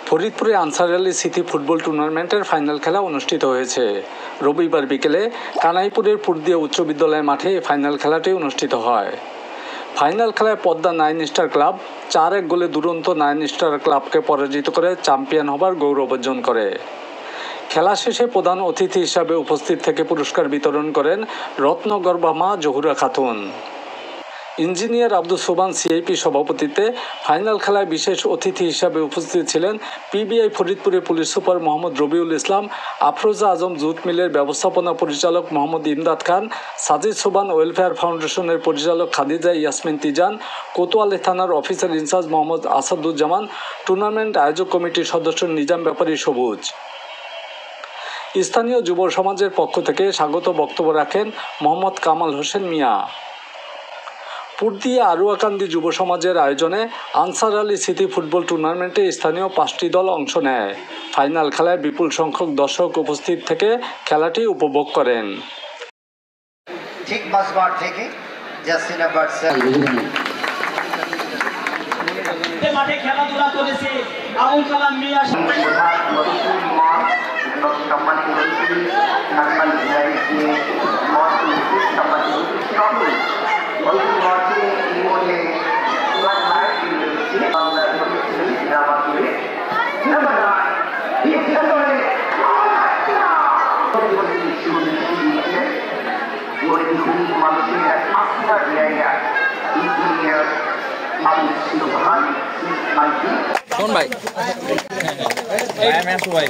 ফরিদপুরে আনসার আলী স্মৃতি ফুটবল টুর্নামেন্টের ফাইনাল খেলা অনুষ্ঠিত হয়েছে। রবিবার বিকেলে কানাইপুরের পুরদিয়া উচ্চ বিদ্যালয় মাঠে এই ফাইনাল খেলাটি অনুষ্ঠিত হয়। ফাইনাল খেলায় পদ্মা 9 স্টার ক্লাব 4-1 গোলে দুরন্ত 9 স্টার ক্লাবকে পরাজিত করে চ্যাম্পিয়ন হবার গৌরব অর্জন করে। খেলা শেষে প্রধান অতিথি হিসাবে উপস্থিত থেকে পুরস্কার বিতরণ করেন রত্নগর্ভা মা জহুরা খাতুন। ইঞ্জিনিয়ার আব্দুল সোবান সিআইপি সভাপতিত্বে ফাইনাল খেলায় বিশেষ অতিথি হিসাবে উপস্থিত ছিলেন পিবিআই ফরিদপুরের পুলিশ সুপার মোহাম্মদ রবিউল ইসলাম, আফরোজা আজম জুট মিলের ব্যবস্থাপনা পরিচালক মোহাম্মদ ইমদাদ খান, সাজিদ সোবান ওয়েলফেয়ার ফাউন্ডেশনের পরিচালক খাদিজা ইয়াসমিন তিজান, কোতোয়ালি থানার officer in charge Mohammad Asaduzzaman, tournament আয়োজক কমিটির সদস্য নিজাম ব্যাপারী সবুজ। স্থানীয় যুব সমাজের পক্ষ থেকে স্বাগত বক্তব্য রাখেন মোহাম্মদ কামাল হোসেন মিয়া। পুরদিয়া আরুয়াকান্দি যুব সমাজের আয়োজনে আনসার আলী স্মৃতি ফুটবল টুর্নামেন্টে স্থানীয় 5টি দল অংশ নেয়। ফাইনাল খেলায় বিপুল সংখ্যক দর্শক উপস্থিত থেকে খেলাটি উপভোগ করেন। ঠিক মাঝমাঠ থেকে জাসিনা বার্সা মাঠে খেলাধুলা করেছে আবুল কালাম মিয়া কোন ভাই ভাই